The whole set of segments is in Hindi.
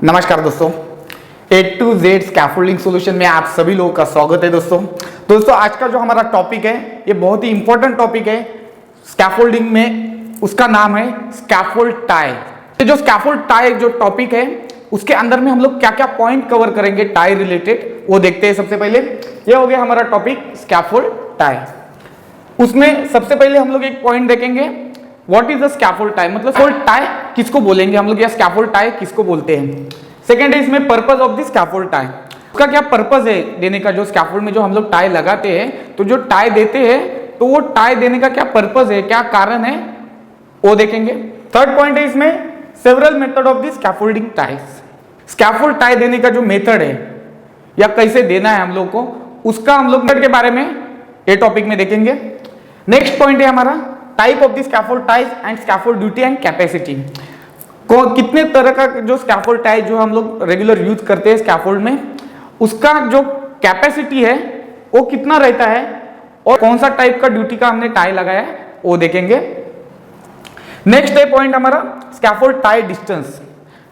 नमस्कार दोस्तों, A to Z scaffolding solution में आप सभी लोगों का स्वागत है। दोस्तों आज का जो हमारा टॉपिक है ये बहुत ही इंपॉर्टेंट टॉपिक है स्कैफोल्डिंग में। उसका नाम है स्कैफोल्ड टाई। ये जो स्कैफोल्ड टाई जो टॉपिक है उसके अंदर में हम लोग क्या क्या पॉइंट कवर करेंगे टाई रिलेटेड वो देखते हैं। सबसे पहले ये हो गया हमारा टॉपिक स्कैफोल्ड टाई। उसमें सबसे पहले हम लोग एक पॉइंट देखेंगे, what is the scaffold tie, मतलब स्कैफोल्ड टाई किसको बोलेंगे हम लोग या स्कैफोल्ड टाई किसको बोलते हैं। सेकेंड है इसमें purpose of the scaffold tie, उसका क्या पर्पस है देने का। जो स्कैफोल्ड में जो हम लोग टाई लगाते हैं तो जो टाई देते हैं तो वो टाई देने का क्या पर्पस है, क्या कारण है वो देखेंगे। थर्ड पॉइंट है इसमें several method of the scaffolding ties, scaffold tie देने का जो मेथड है या कैसे देना है हम लोग को उसका हम लोग मेथड के बारे में ये टॉपिक में देखेंगे। नेक्स्ट पॉइंट है हमारा type of the scaffold ties and scaffold duty and capacity. कितने तरह का जो स्कैफोल्ड टाई जो हम लोग रेगुलर यूज करते हैं स्कैफोल्ड में, उसका जो कैपेसिटी है वो कितना रहता है और कौन सा टाइप का ड्यूटी का हमने टाई लगाया है वो देखेंगे। नेक्स्ट है पॉइंट हमारा scaffold tie distance,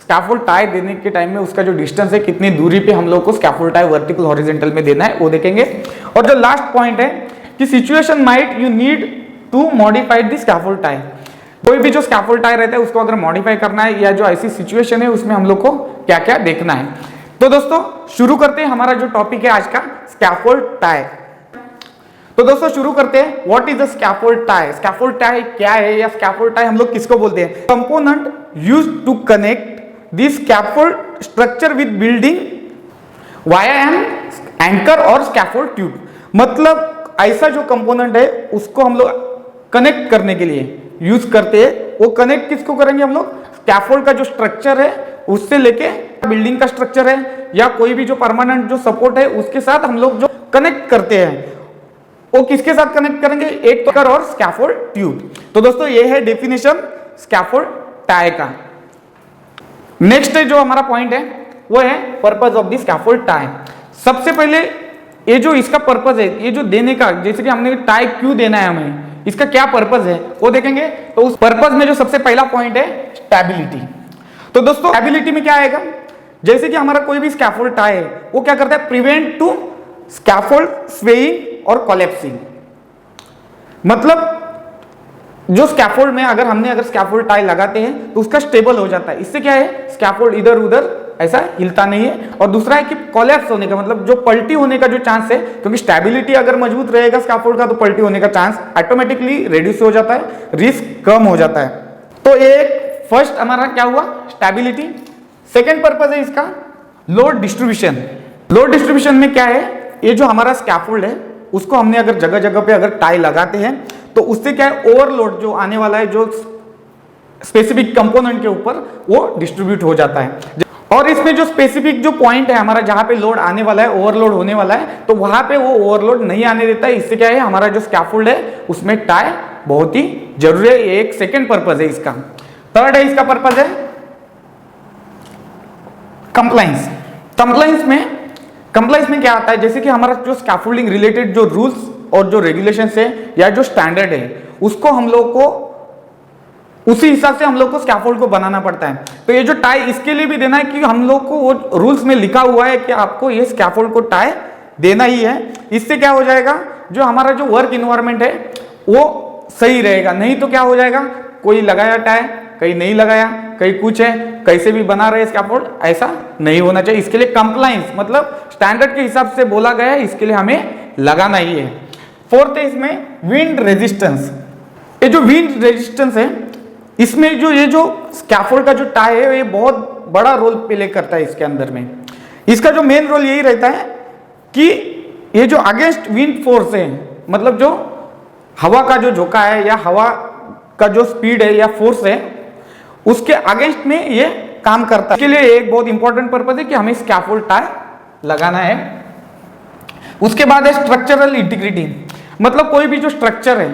scaffold tie देने के टाइम में उसका जो डिस्टेंस है कितनी दूरी पे हम लोग को स्कैफोल्ड टाई वर्टिकल हॉरिजॉन्टल में देना है वो देखेंगे। और जो लास्ट पॉइंट है कि situation might you need to modify the scaffold tie, कोई भी जो स्कैफोल्ड टाई रहता है उसको अगर मॉडिफाई करना है या जो ऐसी सिचुएशन है उसमें हम लोग को क्या क्या देखना है। तो दोस्तों शुरू करते हैं हमारा जो टॉपिक है आज का स्कैफोल्ड टाई। तो दोस्तों शुरू करते हैं, what is the scaffold tie. Scaffold tie क्या है या स्कैफोल्ड टाई हम लोग किसको बोलते हैं। Component used to connect this scaffold structure with building via an anchor और स्कैफोल्ड ट्यूब, मतलब ऐसा जो कंपोनेंट है उसको हम लोग कनेक्ट करने के लिए यूज करते हैं। वो कनेक्ट किसको करेंगे हम लोग, स्कैफोल्ड का जो स्ट्रक्चर है उससे लेके बिल्डिंग का स्ट्रक्चर है या कोई भी जो परमानेंट जो सपोर्ट है उसके साथ हम लोग जो कनेक्ट करते हैं वो किसके साथ कनेक्ट करेंगे, एक एंकर और स्कैफोल्ड ट्यूब। तो दोस्तों ये है डेफिनेशन स्कैफोल्ड टाई का। नेक्स्ट जो हमारा पॉइंट है वो है purpose of the scaffold tie. सबसे पहले ये जो इसका पर्पस है, ये जो देने का, जैसे कि हमने टाई क्यों देना है हमें, इसका क्या पर्पस है वो देखेंगे। तो उस पर्पस में जो सबसे पहला पॉइंट है स्टेबिलिटी। तो दोस्तों स्टेबिलिटी में क्या आएगा, जैसे कि हमारा कोई भी स्कैफोल्ड टाई है वो क्या करता है, प्रिवेंट टू स्कैफोल्ड स्वेइंग और कोलैप्सिंग। मतलब जो स्कैफोल्ड में अगर स्कैफोल्ड टाई लगाते हैं तो उसका स्टेबल हो जाता है। इससे क्या है, स्कैफोल्ड इधर उधर ऐसा हिलता नहीं है। और दूसरा है कि कोलैप्स होने का, मतलब जो पलटी होने का जो चांस है, क्योंकि स्टेबिलिटी अगर मजबूत रहेगा स्कैफोल्ड का तो पलटी होने का चांस ऑटोमेटिकली रिड्यूस हो जाता है, रिस्क कम हो जाता है। तो एक फर्स्ट हमारा क्या हुआ, स्टेबिलिटी। सेकेंड पर्पज है इसका लोड डिस्ट्रीब्यूशन। लोड डिस्ट्रीब्यूशन में क्या है, ये जो हमारा स्कैफोल्ड है उसको हमने अगर जगह जगह पे अगर टाई लगाते हैं तो उससे क्या है, ओवरलोड जो आने वाला है जो स्पेसिफिक कंपोनेंट के ऊपर वो डिस्ट्रीब्यूट हो जाता है। और इसमें जो स्पेसिफिक जो पॉइंट है हमारा जहां पे लोड आने वाला है, ओवरलोड होने वाला है, तो वहां पे वो ओवरलोड नहीं आने देता है। इससे क्या है, हमारा जो स्कैफोल्ड है उसमें टाई बहुत ही जरूरी है। एक सेकेंड पर्पज है इसका। थर्ड है इसका पर्पज है कंप्लायंस। कंप्लायंस में क्या आता है, जैसे कि हमारा जो स्कैफोल्डिंग रिलेटेड जो रूल्स और जो रेगुलेशंस है या जो स्टैंडर्ड है उसको हम लोग को उसी हिसाब से हम लोग को स्कैफोल्ड को बनाना पड़ता है। तो ये जो टाई इसके लिए भी देना है कि हम लोग को वो रूल्स में लिखा हुआ है कि आपको ये स्कैफोल्ड को टाई देना ही है। इससे क्या हो जाएगा, जो हमारा जो वर्क इन्वायरमेंट है वो सही रहेगा। नहीं तो क्या हो जाएगा, कोई लगाया टाई कहीं नहीं लगाया, कहीं कुछ है, कैसे भी बना रहे स्कैफोल्ड, ऐसा नहीं होना चाहिए। इसके लिए कंप्लायंस मतलब स्टैंडर्ड के हिसाब से बोला गया है, इसके लिए हमें लगाना ही है। फोर्थ है इसमें विंड रेजिस्टेंस। ये जो विंड रेजिस्टेंस है इसमें जो ये जो स्कैफोल्ड का जो टाई है ये बहुत बड़ा रोल प्ले करता है इसके अंदर में। इसका जो मेन रोल यही रहता है कि ये जो अगेंस्ट विंड फोर्स है, मतलब जो हवा का जो झोंका है या हवा का जो स्पीड है या फोर्स है उसके अगेंस्ट में ये काम करता है। इसके लिए एक बहुत इंपॉर्टेंट पर्पज है कि हमें स्कैफोल्ड टाई लगाना है। उसके बाद है स्ट्रक्चरल इंटीग्रिटी, मतलब कोई भी जो स्ट्रक्चर है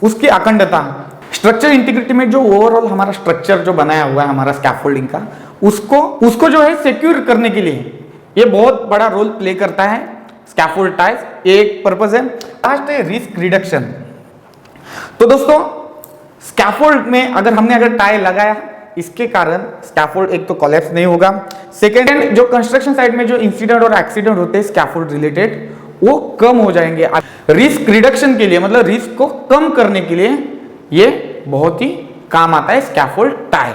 उसकी अखंडता। स्ट्रक्चर इंटीग्रिटी में जो ओवरऑल हमारा स्ट्रक्चर जो बनाया हुआ है हमारा स्कैफोल्डिंग का, उसको जो है सिक्योर करने के लिए ये बहुत बड़ा रोल प्ले करता है स्कैफोल्ड टाइज। एक पर्पज है। लास्ट है रिस्क रिडक्शन। तो दोस्तों स्कैफोल्ड में अगर हमने टाई लगाया, इसके कारण स्कैफोल्ड एक तो कोलैप्स नहीं होगा। सेकेंड, जो कंस्ट्रक्शन साइट में जो इंसिडेंट और एक्सीडेंट होते हैं स्कैफोल्ड रिलेटेड, वो कम हो जाएंगे। रिस्क रिडक्शन के लिए, मतलब रिस्क को कम करने के लिए ये बहुत ही काम आता है स्कैफोल्ड टाई।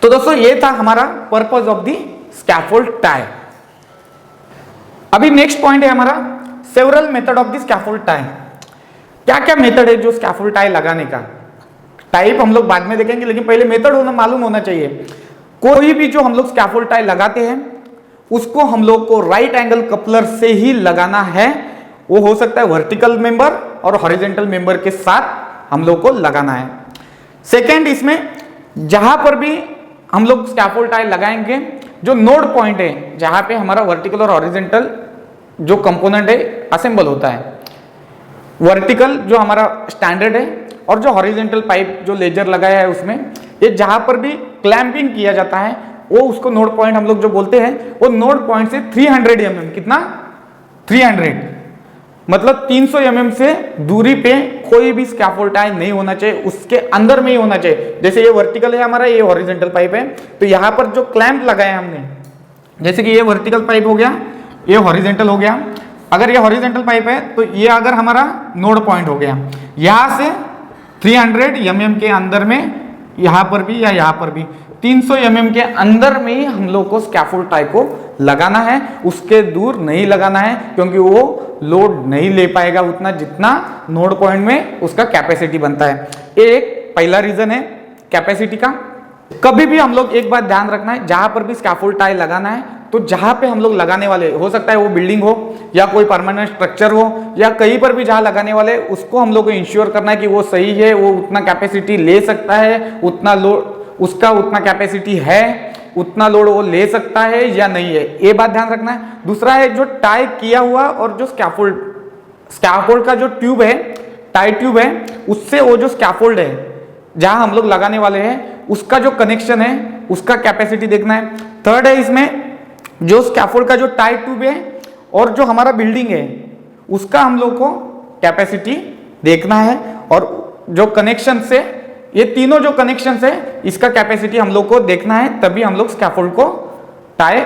तो दोस्तों ये था हमारा purpose of the scaffold tie. अभी नेक्स्ट पॉइंट है हमारा several method of the scaffold tie. क्या क्या मेथड है जो स्कैफोल्ड टाई लगाने का। टाइप हम लोग बाद में देखेंगे, लेकिन पहले मेथड होना मालूम होना चाहिए। कोई भी जो हम लोग स्कैफोल्ड टाई लगाते हैं उसको हम लोग को राइट एंगल कपलर से ही लगाना है। वो हो सकता है वर्टिकल मेंबर और हॉरिजॉन्टल मेंबर के साथ हम लोग को लगाना है। सेकेंड, इसमें जहां पर भी हम लोग स्कैफोल्ड टाई लगाएंगे, जो नोड पॉइंट है जहां पे हमारा वर्टिकल और हॉरिजॉन्टल जो कंपोनेंट है असेंबल होता है, वर्टिकल जो हमारा स्टैंडर्ड है और जो हॉरिजॉन्टल पाइप जो लेजर लगाया है उसमें, ये जहां पर भी क्लैंपिंग किया जाता है वो उसको नोड पॉइंट हम लोग जो बोलते हैं, वो नोड पॉइंट से 300 mm, कितना 300 मतलब 300 mm से दूरी पे कोई भी स्कैफोल्ड टाई नहीं होना चाहिए, उसके अंदर में ही होना चाहिए। जैसे ये वर्टिकल है हमारा, ये हॉरिजॉन्टल पाइप है, तो यहाँ पर जो क्लैंप लगाया हमने, जैसे कि ये वर्टिकल पाइप हो गया, ये हॉरिजॉन्टल हो गया। अगर ये हॉरिजॉन्टल पाइप है तो ये अगर हमारा नोड पॉइंट हो गया, यहां से 300 mm के अंदर में, यहां पर भी या यहां पर भी 300 mm के अंदर में ही हम लोग को स्कैफोल्ड टाई को लगाना है, उसके दूर नहीं लगाना है, क्योंकि वो लोड नहीं ले पाएगा उतना जितना नोड पॉइंट में उसका कैपेसिटी बनता है। एक पहला रीजन है कैपेसिटी का। कभी भी हम लोग एक बात ध्यान रखना है, जहां पर भी स्कैफोल्ड टाई लगाना है तो जहां पे हम लोग लगाने वाले, हो सकता है वो बिल्डिंग हो या कोई परमानेंट स्ट्रक्चर हो या कहीं पर भी जहां लगाने वाले, उसको हम लोग को इंश्योर करना है कि वो सही है, वो उतना कैपेसिटी ले सकता है, उतना लोड उसका उतना कैपेसिटी है, उतना लोड वो ले सकता है या नहीं है, ये बात ध्यान रखना है। दूसरा है जो टाई किया हुआ और जो स्कैफोल्ड का जो ट्यूब है, टाई ट्यूब है, उससे वो जो स्कैफोल्ड है जहां हम लोग लगाने वाले हैं उसका जो कनेक्शन है उसका कैपेसिटी देखना है। थर्ड है इसमें जो स्कैफोल्ड का जो टाई ट्यूब है और जो हमारा बिल्डिंग है उसका हम लोग को कैपेसिटी देखना है, और जो कनेक्शन से, ये तीनों जो कनेक्शन है इसका कैपेसिटी हम लोग को देखना है, तभी हम लोग स्कैफोल्ड को टाई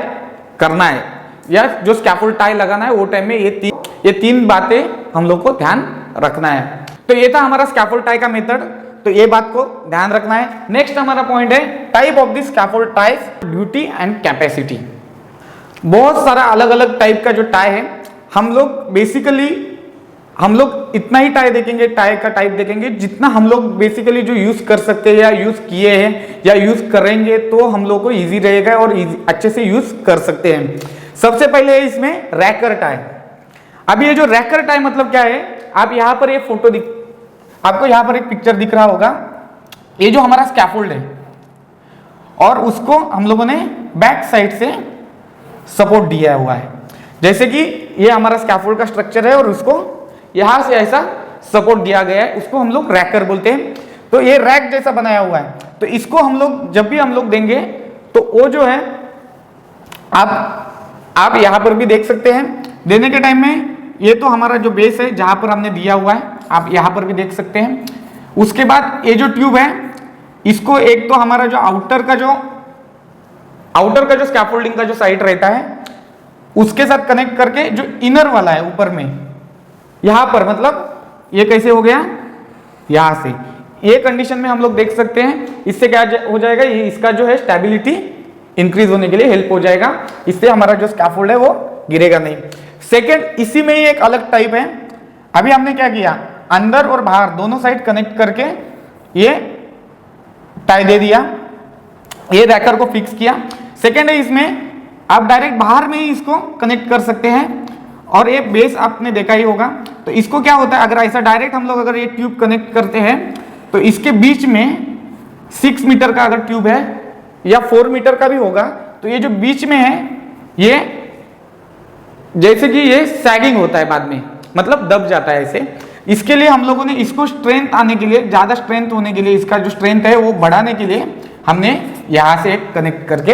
करना है या जो स्कैफोल्ड टाई लगाना है वो टाइम में ये तीन बातें हम लोग को ध्यान रखना है। तो ये था हमारा स्कैफोल्ड टाई का मेथड, तो ये बात को ध्यान रखना है। नेक्स्ट हमारा पॉइंट है type of the scaffold ties, duty and capacity. बहुत सारा अलग अलग टाइप का जो टाई है, हम लोग इतना ही टाई देखेंगे, टाई का टाइप देखेंगे जितना हम लोग बेसिकली जो यूज कर सकते हैं या यूज किए हैं या यूज करेंगे तो हम लोग को इजी रहेगा और अच्छे से यूज कर सकते हैं। सबसे पहले है इसमें रैकर टाई। अब ये जो रैकर टाई मतलब क्या है, आप यहाँ पर ये फोटो आपको यहाँ पर एक पिक्चर दिख रहा होगा, ये जो हमारा स्कैफोल्ड है और उसको हम लोगों ने बैक साइड से सपोर्ट दिया हुआ है। जैसे कि ये हमारा स्कैफोल्ड का स्ट्रक्चर है और उसको यहां से ऐसा सपोर्ट दिया गया है, उसको हम लोग रैकर बोलते हैं। तो ये रैक जैसा बनाया हुआ है, तो इसको हम लोग जब भी हम लोग देंगे तो वो जो है आप यहां पर भी देख सकते हैं, देने के टाइम में ये तो हमारा जो बेस है जहां पर हमने दिया हुआ है, आप यहां पर भी देख सकते हैं। उसके बाद ये जो ट्यूब है इसको एक तो हमारा जो आउटर का जो स्कैफोल्डिंग का जो साइड रहता है उसके साथ कनेक्ट करके जो इनर वाला है ऊपर में, यहां पर मतलब ये कैसे हो गया, यहां से ये कंडीशन में हम लोग देख सकते हैं। इससे क्या हो जाएगा, ये इसका जो है स्टेबिलिटी इंक्रीज होने के लिए हेल्प हो जाएगा, इससे हमारा जो स्कैफोल्ड है वो गिरेगा नहीं। सेकेंड, इसी में ही एक अलग टाइप है। अभी हमने क्या किया, अंदर और बाहर दोनों साइड कनेक्ट करके ये टाई दे दिया, ये रैकर को फिक्स किया। सेकेंड है इसमें आप डायरेक्ट बाहर में ही इसको कनेक्ट कर सकते हैं, और ये बेस आपने देखा ही होगा। तो इसको क्या होता है, अगर ऐसा डायरेक्ट हम लोग अगर ये ट्यूब कनेक्ट करते हैं तो इसके बीच में 6 मीटर का अगर ट्यूब है या 4 मीटर का भी होगा, तो ये जो बीच में है ये जैसे कि ये सैगिंग होता है बाद में, मतलब दब जाता है ऐसे। इसके लिए हम लोगों ने इसको स्ट्रेंथ आने के लिए, ज्यादा स्ट्रेंथ होने के लिए, इसका जो स्ट्रेंथ है वो बढ़ाने के लिए हमने यहां से एक कनेक्ट करके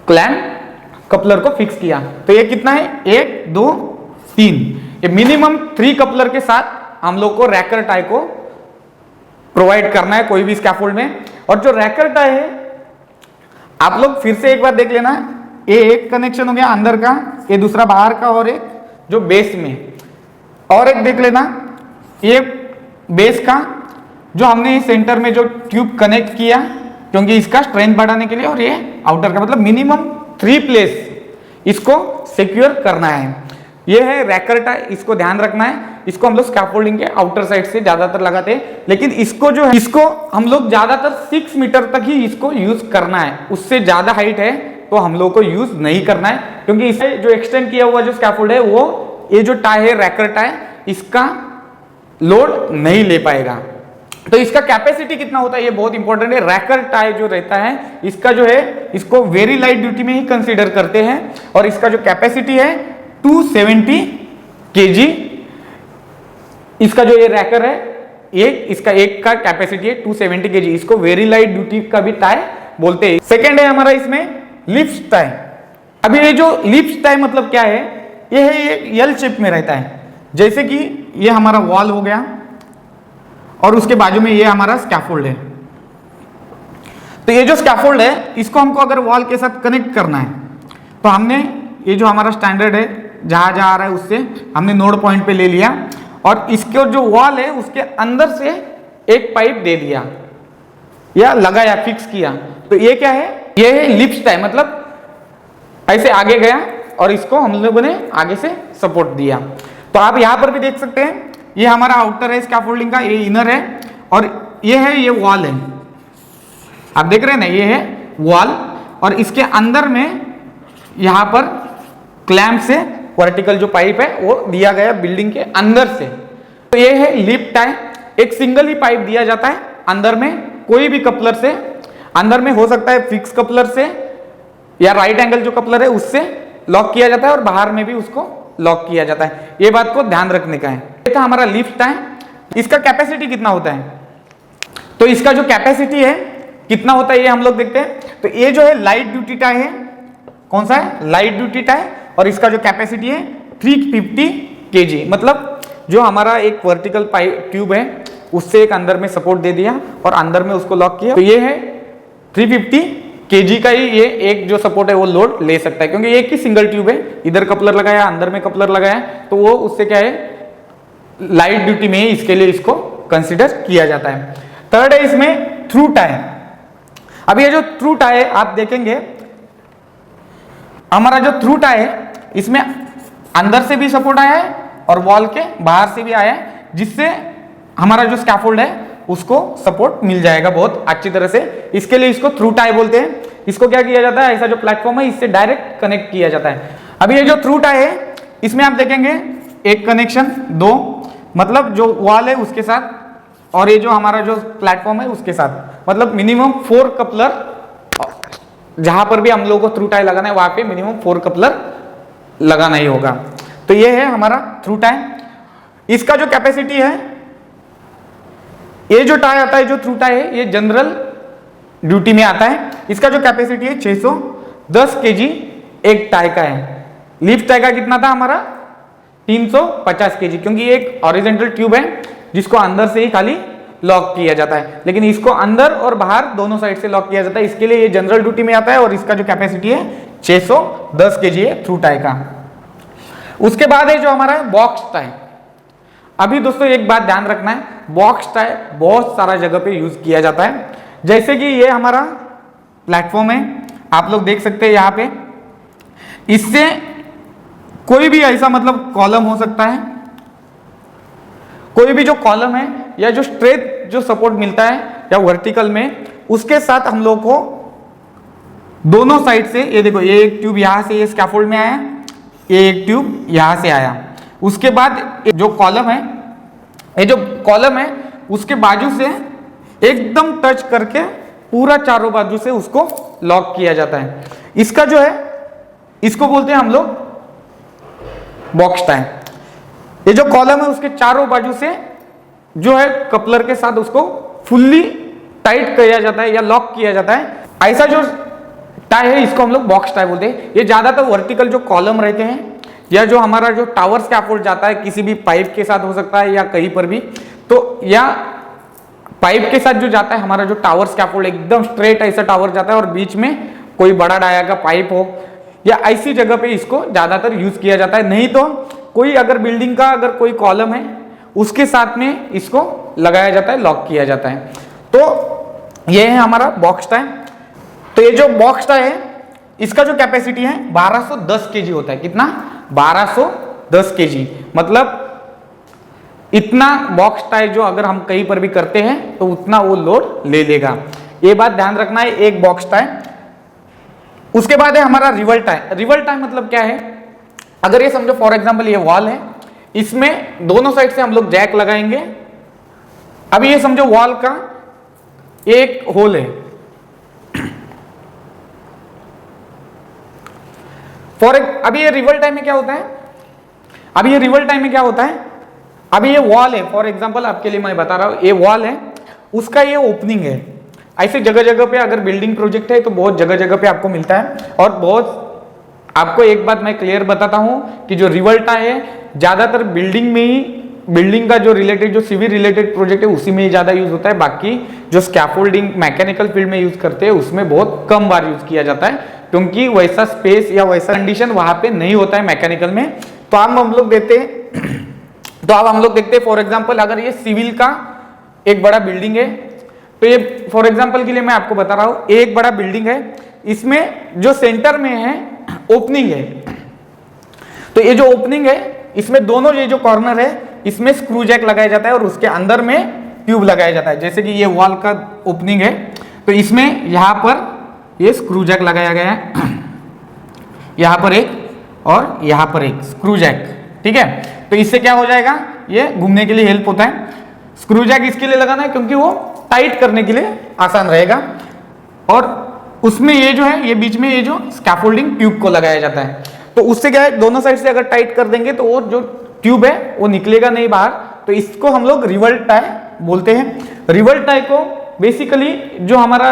क्लैंप कपलर को फिक्स किया। तो ये कितना है, 1 2 3, ये मिनिमम 3 कपलर के साथ हम लोग को रैकर टाई को प्रोवाइड करना है कोई भी स्कैफोल्ड में। और जो रैकर टाई है, आप लोग फिर से एक बार देख लेना, ये एक कनेक्शन हो गया अंदर का, ये दूसरा बाहर का, और एक जो बेस में, और एक देख लेना ये बेस का जो हमने सेंटर में जो ट्यूब कनेक्ट किया, क्योंकि इसका स्ट्रेंथ बढ़ाने के लिए, और ये आउटर का, मतलब मिनिमम 3 प्लेस इसको सिक्योर करना है। ये है रैकर टाई, इसको ध्यान रखना है। इसको हम लोग स्कैफोल्डिंग के आउटर साइड से ज्यादातर लगाते हैं, लेकिन इसको जो है, इसको हम लोग ज्यादातर 6 मीटर तक ही इसको यूज करना है। उससे ज्यादा हाइट है तो हम लोग को यूज नहीं करना है, क्योंकि इसे जो एक्सटेंड किया हुआ जो स्कैफोल्ड है, वो ये जो टाई है रैकर टाई, इसका लोड नहीं ले पाएगा। तो इसका कैपेसिटी कितना होता है ये बहुत इंपॉर्टेंट है। रैकर टाई जो रहता है, इसका जो है, इसको वेरी लाइट ड्यूटी में ही कंसीडर करते हैं, और इसका जो कैपेसिटी है 270 kg। इसका जो ये रैकर है, इसका एक का कैपेसिटी है 270 kg। इसको वेरी लाइट ड्यूटी का भी टाई बोलते हैं। सेकेंड है हमारा इसमें लिप्स टाई। अभी ये जो लिप्स टाई मतलब क्या है, ये है ये एल शेप में रहता है, जैसे कि ये हमारा वॉल हो गया और उसके बाजू में ये हमारा स्कैफोल्ड है। तो ये जो स्कैफोल्ड है, इसको हमको अगर वॉल के साथ कनेक्ट करना है, तो हमने ये जो हमारा स्टैंडर्ड है, जहां जहां आ रहा है उससे हमने नोड पॉइंट पे ले लिया, और इसके जो वॉल है उसके अंदर से एक पाइप दे दिया या लगाया, फिक्स किया। तो ये क्या है, ये है लिप्स टाई, मतलब ऐसे आगे गया और इसको हम लोगों ने आगे से सपोर्ट दिया। तो आप यहां पर भी देख सकते हैं, ये हमारा आउटर है स्कैफोल्डिंग का, ये इनर है, और ये है ये वॉल है। आप देख रहे हैं ना, ये है वॉल, और इसके अंदर में यहां पर क्लैंप से वर्टिकल जो पाइप है वो दिया गया बिल्डिंग के अंदर से। तो ये है लिप टाई। एक सिंगल ही पाइप दिया जाता है अंदर में, कोई भी कपलर से, अंदर में हो सकता है फिक्स कपलर से या राइट एंगल जो कपलर है उससे लॉक किया जाता है, और बाहर में भी उसको लॉक किया जाता है। ये बात को ध्यान रखने का है। ये था हमारा लिप टाई। इसका कैपेसिटी कितना होता है, तो इसका जो कैपेसिटी है कितना होता है ये हम लोग देखते हैं। तो ये जो है लाइट ड्यूटी टाई है, कौन सा है, लाइट ड्यूटी टाई, और इसका जो कैपेसिटी है 350 kg। मतलब जो हमारा एक वर्टिकल पाइप ट्यूब है उससे एक अंदर में सपोर्ट दे दिया और अंदर में उसको लॉक किया, तो ये है 350 kg का ही ये एक जो सपोर्ट है वो लोड ले सकता है, क्योंकि एक ही सिंगल ट्यूब है, इधर कपलर लगाया, अंदर में कपलर लगाया, तो वो उससे क्या है, लाइट ड्यूटी में ही इसके लिए इसको कंसिडर किया जाता है। थर्ड है इसमें थ्रू टाई। अब ये जो थ्रू टाई है, आप देखेंगे हमारा जो थ्रू टाई है, इसमें अंदर से भी सपोर्ट आया है और वॉल के बाहर से भी आया है, जिससे हमारा जो स्कैफोल्ड है उसको सपोर्ट मिल जाएगा बहुत अच्छी तरह से। इसके लिए इसको थ्रू टाई बोलते हैं। इसको क्या किया जाता है, ऐसा जो प्लेटफॉर्म है इससे डायरेक्ट कनेक्ट किया जाता है। अभी ये जो थ्रू टाई है, इसमें आप देखेंगे एक कनेक्शन, 2, मतलब जो वॉल है उसके साथ, और ये जो हमारा जो प्लेटफॉर्म है उसके साथ, मतलब मिनिमम 4 कपलर, जहां पर भी हम लोगों को थ्रू टाई लगाना है वहां पे मिनिमम 4 कपलर लगाना ही होगा। तो ये है हमारा थ्रू टाई। इसका जो कैपेसिटी है, ये जो टाई आता है, जो थ्रू टाई है, ये जनरल ड्यूटी में आता है। इसका जो कैपेसिटी है 610 kg एक टाई का है। लिप टाई का कितना था हमारा, 350 kg, क्योंकि एक हॉरिजॉन्टल ट्यूब है जिसको अंदर से ही खाली लॉक किया जाता है, लेकिन इसको अंदर और बाहर दोनों साइड से लॉक किया जाता है। इसके लिए ये जनरल ड्यूटी में आता है, और इसका जो कैपेसिटी है 610 kg है थ्रू टाई का। उसके बाद है जो हमारा बॉक्स टाई। अभी दोस्तों एक बात ध्यान रखना है, बॉक्स टाई बहुत सारा जगह पे यूज किया जाता है। जैसे कि ये हमारा प्लेटफॉर्म है, आप लोग देख सकते हैं यहाँ पे, इससे कोई भी ऐसा मतलब कॉलम हो सकता है, कोई भी जो कॉलम है या जो स्ट्रेट जो सपोर्ट मिलता है या वर्टिकल में, उसके साथ हम लोग को दोनों साइड से, ये देखो, ये एक ट्यूब यहां से ये स्कैफोल्ड में आया, ये एक ट्यूब यहां से आया, उसके बाद जो कॉलम है, ये जो कॉलम है उसके बाजू से एकदम टच करके पूरा चारों बाजू से उसको लॉक किया जाता है। इसका जो है, इसको बोलते हैं हम लोग बॉक्स टाई। ये जो कॉलम है उसके चारों बाजू से जो है कपलर के साथ उसको फुल्ली टाइट किया जाता है या लॉक किया जाता है। ऐसा जो टाई है इसको हम लोग बॉक्स टाई बोलते हैं। ये ज्यादातर वर्टिकल जो कॉलम रहते हैं या जो हमारा जो टावर स्कैफोल्ड जाता है, किसी भी पाइप के साथ हो सकता है या कहीं पर भी, तो या पाइप के साथ जो जाता है हमारा जो टावर स्कैफोल्ड, एकदम स्ट्रेट ऐसा टावर जाता है और बीच में कोई बड़ा डाया का पाइप हो, या ऐसी जगह पे इसको ज्यादातर यूज किया जाता है। नहीं तो कोई अगर बिल्डिंग का अगर कोई कॉलम है उसके साथ में इसको लगाया जाता है, लॉक किया जाता है। तो ये है हमारा बॉक्स टाई। तो ये जो बॉक्स टाई है इसका जो कैपेसिटी है 1210 केजी होता है। कितना? 1210 केजी। मतलब इतना बॉक्स टाई जो अगर हम कहीं पर भी करते हैं तो उतना वो लोड ले लेगा। ये बात ध्यान रखना है, एक बॉक्स टाई। उसके बाद है हमारा रिवल टाई। रिवल टाई मतलब क्या है? अगर ये समझो फॉर एग्जांपल ये वॉल है, इसमें दोनों साइड से हम लोग जैक लगाएंगे। अभी ये समझो वॉल का एक होल है, अभी ये रिवल टाई में क्या होता है? अभी ये रिवल टाई में क्या होता है? अभी ये वॉल है, फॉर एग्जांपल आपके लिए मैं बता रहा हूं, ये वॉल है, उसका ये ओपनिंग है। ऐसे जगह जगह पे अगर बिल्डिंग प्रोजेक्ट है तो बहुत जगह जगह पे आपको मिलता है। और बहुत आपको एक बात मैं क्लियर बताता हूं कि जो रिवल टाई है ज्यादातर बिल्डिंग में ही, बिल्डिंग का जो रिलेटेड, जो सिविल रिलेटेड प्रोजेक्ट है उसी में ही ज्यादा यूज होता है। बाकी जो स्कैफोल्डिंग मैकेनिकल फील्ड में यूज करते हैं उसमें बहुत कम बार यूज किया जाता है, क्योंकि वैसा स्पेस या वैसा कंडीशन वहां पे नहीं होता है मैकेनिकल में। तो हम लोग देखते हैं तो अब हम लोग देखते हैं फॉर एग्जांपल अगर ये सिविल का एक बड़ा बिल्डिंग है, तो ये फॉर एग्जांपल के लिए मैं आपको बता रहा हूं, एक बड़ा बिल्डिंग है, इसमें जो सेंटर में है ओपनिंग है। तो ये जो ओपनिंग है इसमें दोनों ये जो कॉर्नर है इसमें स्क्रू जैक लगाया जाता है और उसके अंदर में ट्यूब लगाया जाता है। जैसे कि ये वॉल का ओपनिंग है तो इसमें यहां पर ये स्क्रू जैक लगाया गया है, यहां पर एक और यहां पर एक स्क्रू जैक। ठीक है, तो इससे क्या हो जाएगा, ये घूमने के लिए हेल्प होता है। स्क्रू जैक इसके लिए लगाना है क्योंकि वो टाइट करने के लिए आसान रहेगा। और उसमें ये जो है, ये बीच में ये जो स्कैफोल्डिंग ट्यूब को लगाया जाता है, तो उससे क्या है, दोनों साइड से अगर टाइट कर देंगे तो वो जो ट्यूब है वो निकलेगा नहीं बाहर। तो इसको हम लोग रिवल टाई बोलते हैं। रिवल टाई को बेसिकली जो हमारा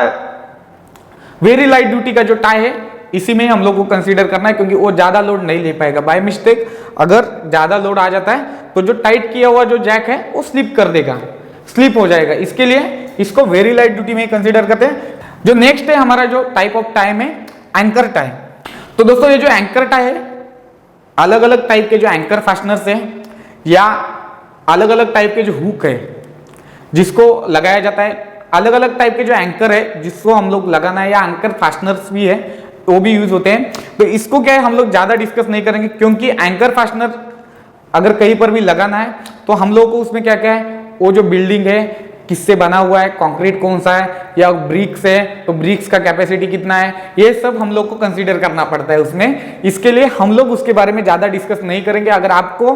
वेरी लाइट ड्यूटी का जो टाई है इसी में हम लोग को कंसीडर करना है, क्योंकि वो ज्यादा लोड नहीं ले पाएगा। बाय मिस्टेक अगर ज्यादा लोड आ जाता है तो जो टाइट किया हुआ जो जैक है वो स्लिप कर देगा, स्लिप हो जाएगा। इसके लिए इसको वेरी लाइट ड्यूटी में कंसीडर करते हैं। जो नेक्स्ट है हमारा जो टाइप ऑफ टाई में एंकर टाई। तो दोस्तों ये जो एंकर टाई है, अलग अलग टाइप के जो एंकर फास्टनर्स है या अलग अलग टाइप के जो हुक है जिसको लगाया जाता है, अलग अलग टाइप के जो एंकर है जिसको हम लोग लगाना है, या एंकर फास्टनर्स भी है वो भी यूज होते हैं। तो इसको क्या है हम लोग ज्यादा डिस्कस नहीं करेंगे, क्योंकि एंकर फास्टनर अगर कहीं पर भी लगाना है तो हम लोग को उसमें क्या क्या है, वो जो बिल्डिंग है किससे बना हुआ है, कंक्रीट कौन सा है या ब्रिक्स है तो ब्रिक्स का कैपेसिटी कितना है, ये सब हम लोग को कंसीडर करना पड़ता है उसमें। इसके लिए हम लोग उसके बारे में ज्यादा डिस्कस नहीं करेंगे। अगर आपको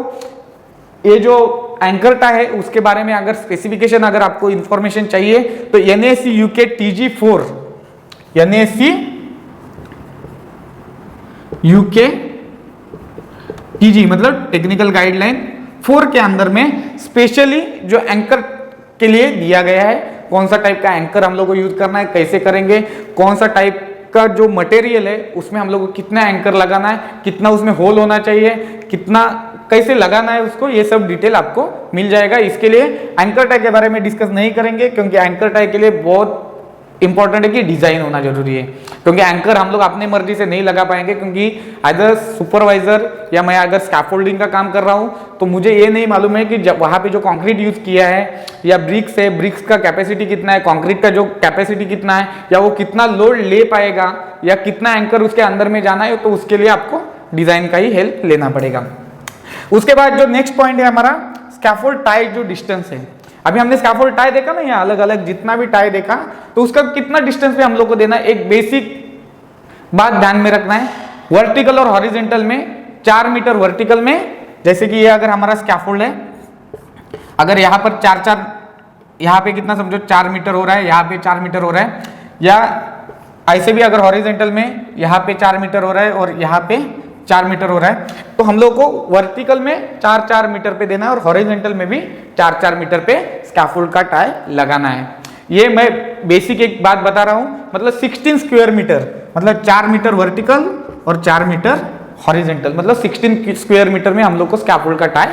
ये जो एंकर टाई है उसके बारे में अगर स्पेसिफिकेशन, अगर आपको इंफॉर्मेशन चाहिए तो NAC UK TG4, NAC UK TG मतलब टेक्निकल गाइडलाइन 4 के अंदर में स्पेशली जो एंकर के लिए दिया गया है, कौन सा टाइप का एंकर हम लोग को यूज करना है, कैसे करेंगे, कौन सा टाइप का जो मटेरियल है उसमें हम लोग को कितना एंकर लगाना है, कितना उसमें होल होना चाहिए, कितना कैसे लगाना है उसको, ये सब डिटेल आपको मिल जाएगा। इसके लिए एंकर टाई के बारे में डिस्कस नहीं करेंगे, क्योंकि एंकर टाई के लिए बहुत इंपॉर्टेंट है कि डिजाइन होना जरूरी है, क्योंकि एंकर हम लोग अपने मर्जी से नहीं लगा पाएंगे। क्योंकि अगर सुपरवाइजर या मैं अगर स्कैफोल्डिंग का काम कर रहा हूं तो मुझे ये नहीं मालूम है कि जब वहां पे जो कंक्रीट यूज किया है या ब्रिक्स है, ब्रिक्स का कैपेसिटी कितना है, कंक्रीट का जो कैपेसिटी कितना है, या वो कितना लोड ले पाएगा, या कितना एंकर उसके अंदर में जाना है, तो उसके लिए आपको डिजाइन का ही हेल्प लेना पड़ेगा। उसके बाद जो नेक्स्ट पॉइंट है हमारा स्कैफोल्ड टाई जो डिस्टेंस है। अभी हमने स्कैफोल्ड टाई देखा ना, यहाँ अलग अलग जितना भी टाई देखा तो उसका कितना डिस्टेंस पे हम लोग को देना है। एक बेसिक बात ध्यान में रखना है, वर्टिकल और हॉरिजॉन्टल में 4 मीटर वर्टिकल में, जैसे कि ये अगर हमारा स्कैफोल्ड है, अगर यहाँ पर 4-4, यहाँ पे कितना समझो 4 मीटर हो रहा है, यहाँ पे 4 मीटर हो रहा है, या ऐसे भी अगर हॉरिजॉन्टल में यहाँ पे 4 मीटर हो रहा है और यहाँ पे 4 मीटर हो रहा है, तो हम लोग को वर्टिकल में 4-4 मीटर पे देना है और हॉरिजॉन्टल में भी 4-4 मीटर पे स्कैफोल्ड का टाई लगाना है। ये मैं बेसिक एक बात बता रहा हूं, मतलब 16 स्क्वायर मीटर, मतलब 4 मीटर वर्टिकल और 4 मीटर हॉरिजॉन्टल, मतलब 16 स्क्वायर मीटर में हम लोग को स्कैफोल्ड का टाई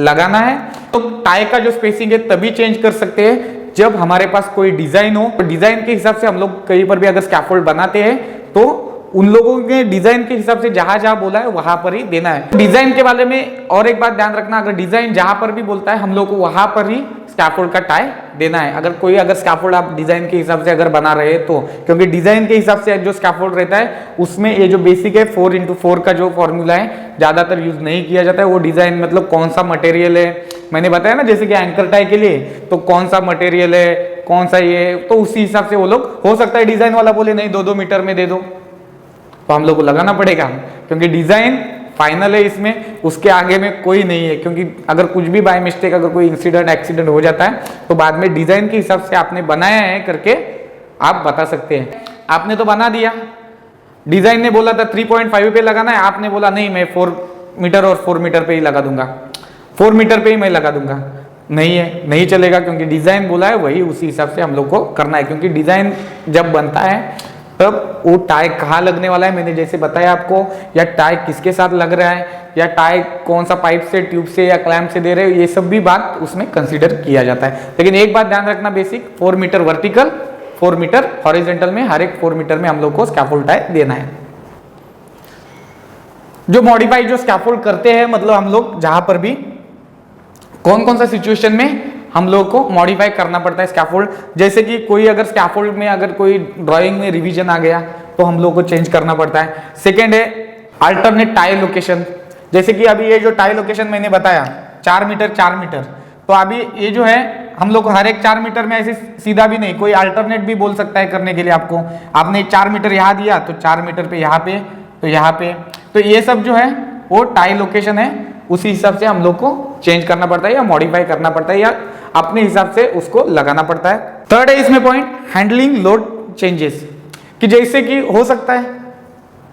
लगाना है। तो टाई का जो स्पेसिंग है तभी चेंज कर सकते हैं जब हमारे पास कोई डिजाइन हो, तो डिजाइन के हिसाब से हम लोग कहीं पर भी अगर स्कैफोल्ड बनाते हैं तो उन लोगों के डिजाइन के हिसाब से जहां जहां बोला है वहां पर ही देना है। डिजाइन के बारे में और एक बात ध्यान रखना, अगर डिजाइन जहां पर भी बोलता है हम लोग को वहां पर ही स्कैफोल्ड का टाई देना है। अगर स्कैफोल्ड आप डिजाइन के हिसाब से अगर बना रहे हैं तो, क्योंकि डिजाइन के हिसाब से जो स्कैफोल्ड रहता है उसमें ये जो बेसिक है 4x4 का जो फॉर्मूला है ज्यादातर यूज नहीं किया जाता है। वो डिजाइन मतलब कौन सा मटेरियल है, मैंने बताया ना जैसे कि एंकर टाई के लिए तो कौन सा मटेरियल है, कौन सा ये, तो उसी हिसाब से वो लोग, हो सकता है डिजाइन वाला बोले नहीं 2-2 मीटर में दे दो, तो हम लोग को लगाना पड़ेगा, क्योंकि डिजाइन फाइनल है, इसमें उसके आगे में कोई नहीं है। क्योंकि अगर कुछ भी बाय मिस्टेक अगर कोई इंसिडेंट एक्सीडेंट हो जाता है तो बाद में डिजाइन के हिसाब से आपने बनाया है करके आप बता सकते हैं। आपने तो बना दिया, डिजाइन ने बोला था 3.5 पे लगाना है, आपने बोला नहीं मैं 4 मीटर और 4 मीटर पे ही लगा दूंगा, 4 मीटर पे ही मैं लगा दूंगा, नहीं है, नहीं चलेगा, क्योंकि डिजाइन बोला है वही उसी हिसाब से हम लोग को करना है। क्योंकि डिजाइन जब बनता है तब वो टाई कहाँ लगने वाला है, मैंने जैसे बताया आपको, या टाई किसके साथ लग रहा है, या टाई कौन सा पाइप से, ट्यूब से या क्लैंप से दे रहे हो, ये सब भी बात उसमें कंसीडर किया जाता है। लेकिन एक बात ध्यान रखना basic, 4 meter vertical, 4 meter horizontal में, हर एक 4 मीटर में हम लोग को स्कैफोल्ड टाई देना है। जो मॉडिफाई जो स्कैफोल्ड करते हैं, मतलब हम लोग जहां पर भी कौन कौन सा सिचुएशन में हम लोग को मॉडिफाई करना पड़ता है स्कैफोल्ड, जैसे कि कोई अगर स्कैफोल्ड में अगर कोई ड्राइंग में रिवीजन आ गया तो हम लोग को चेंज करना पड़ता है। सेकेंड है अल्टरनेट टाई लोकेशन, जैसे कि अभी ये जो टाई लोकेशन मैंने बताया 4 मीटर 4 मीटर, तो अभी ये जो है हम लोग को हर एक 4 मीटर में ऐसे सीधा भी नहीं, कोई अल्टरनेट भी बोल सकता है करने के लिए आपको। आपने 4 मीटर यहाँ दिया तो 4 मीटर पे यहाँ पे, तो यहाँ पे, तो ये सब जो है वो टाई लोकेशन है, उसी हिसाब से हम लोग को चेंज करना पड़ता है या मॉडिफाई करना पड़ता है या अपने हिसाब से उसको लगाना पड़ता है। थर्ड है इसमें पॉइंट हैंडलिंग लोड चेंजेस, कि जैसे कि हो सकता है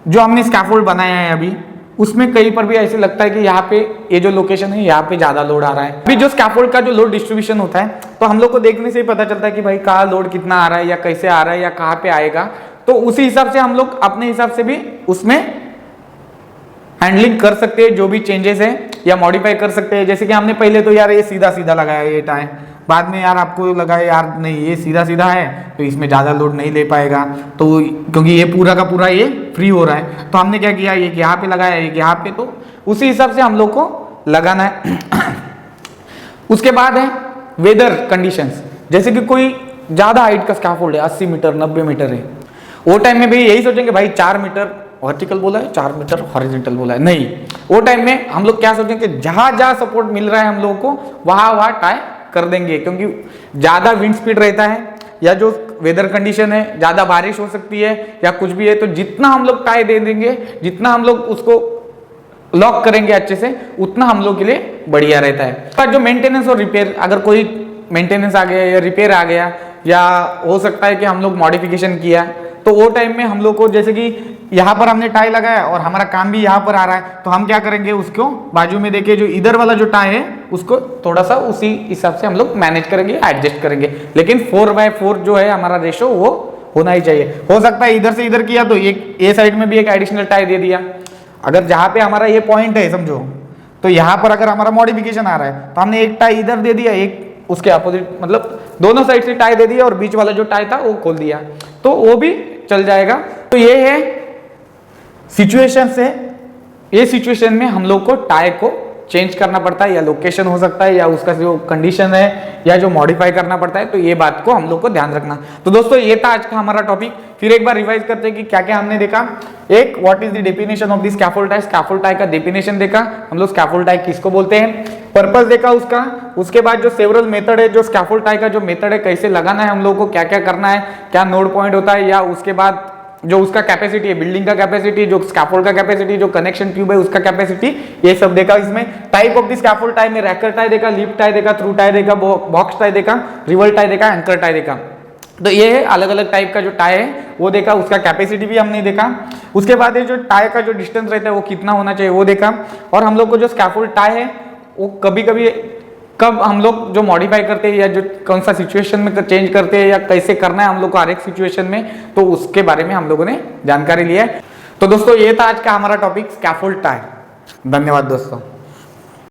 जो हमने स्कैफोल्ड बनाया है अभी उसमें कहीं पर भी ऐसे लगता है कि यहाँ पे ये जो लोकेशन है यहाँ पे ज्यादा लोड आ रहा है। अभी जो स्कैफोल्ड का जो लोड डिस्ट्रीब्यूशन होता है तो हम लोग को देखने से ही पता चलता है कि भाई कहाँ लोड कितना आ रहा है या कैसे आ रहा है या कहाँ पे आएगा, तो उसी हिसाब से हम लोग अपने हिसाब से भी उसमें हैंडलिंग कर सकते हैं, जो भी चेंजेस है या मॉडिफाई कर सकते हैं। जैसे कि हमने पहले तो यार ये सीधा सीधा लगाया ये टाई, बाद में यार आपको लगा यार नहीं ये सीधा सीधा है तो इसमें ज़्यादा लोड नहीं ले पाएगा, तो क्योंकि ये पूरा का पूरा ये फ्री हो रहा है, तो हमने क्या किया ये यहाँ पे लगाया, ये यहाँ पे, तो उसी हिसाब से हम लोग को लगाना है। उसके बाद है वेदर कंडीशंस, जैसे कि कोई ज़्यादा हाइट का स्कैफोल्ड है 80 मीटर 90 मीटर है, वो टाइम में भी यही सोचेंगे भाई 4 मीटर वर्टिकल बोला है 4 मीटर हॉरिजॉन्टल बोला है, नहीं, वो टाइम में हम लोग क्या सोचेंगे जहां जहां सपोर्ट मिल रहा है हम लोगों को वहां टाई कर देंगे, क्योंकि ज्यादा विंड स्पीड रहता है या जो वेदर कंडीशन है, ज्यादा बारिश हो सकती है या कुछ भी है, तो जितना हम लोग टाई दे देंगे, जितना हम लोग उसको लॉक करेंगे अच्छे से, उतना हम लोग के लिए बढ़िया रहता है। जो मेंटेनेंस और रिपेयर, अगर कोई मेंटेनेंस आ गया या रिपेयर आ गया या हो सकता है कि हम लोग मॉडिफिकेशन किया, तो वो टाइम में हम लोग को, जैसे कि यहाँ पर हमने टाई लगाया और हमारा काम भी यहाँ पर आ रहा है, तो हम क्या करेंगे उसको बाजू में देके जो इधर वाला जो टाई है उसको थोड़ा सा उसी हिसाब से हम लोग मैनेज करेंगे, एडजस्ट करेंगे। लेकिन 4/4 जो है हमारा रेशो वो होना ही चाहिए। हो सकता है इधर से इधर किया तो एक ए साइड में भी एक एडिशनल टाई दे दिया, अगर जहाँ पे हमारा ये पॉइंट है समझो, तो यहाँ पर अगर हमारा मॉडिफिकेशन आ रहा है तो हमने एक टाई इधर दे दिया, एक उसके अपोजिट, मतलब दोनों साइड से टाई दे दिया और बीच वाला जो टाई था वो खोल दिया, तो वो भी चल जाएगा। तो ये है सिचुएशन से, ये सिचुएशन में हम लोग को टाई को चेंज करना पड़ता है, या लोकेशन हो सकता है या उसका जो कंडीशन है या जो मॉडिफाई करना पड़ता है, तो ये बात को हम लोग को ध्यान रखना। तो दोस्तों ये था आज का हमारा टॉपिक। फिर एक बार रिवाइज करते हैं कि क्या क्या हमने देखा। एक, what is the definition of the scaffold tie, scaffold tie का डेफिनेशन देखा हम लोग, स्कैफोल्ड टाई किसको बोलते हैं, पर्पस देखा उसका। उसके बाद जो सेवरल मेथड है, जो स्कैफोल्ड टाई का जो मेथड है, कैसे लगाना है हम लोग को, क्या क्या करना है, क्या नोड पॉइंट होता है, या उसके बाद जो उसका कैपेसिटी है, बिल्डिंग का कैपेसिटी, जो स्कैफोल्ड का कैपेसिटी, जो कनेक्शन ट्यूब है उसका कैपेसिटी, ये सब देखा इसमें। Type of the scaffold tie में रैकर टाई देखा, लीप टाई देखा, थ्रू टाई देखा, बॉक्स टाई देखा, रिवल टाई देखा, एंकर टाई देखा। तो ये है अलग अलग टाइप का जो टाई है वो देखा, उसका कैपेसिटी भी हमने देखा। उसके बाद ये जो टाई का जो डिस्टेंस रहता है वो कितना होना चाहिए वो देखा। और हम लोग को जो स्कैफोल्ड टाई है वो कभी कभी कब हम लोग जो मॉडिफाई करते हैं या जो कौन सा सिचुएशन में चेंज करते हैं या कैसे करना है हम लोग को हर एक सिचुएशन में, तो उसके बारे में हम लोगों ने जानकारी लिया है। तो दोस्तों ये था आज का हमारा टॉपिक स्कैफोल्ड टाई। धन्यवाद दोस्तों।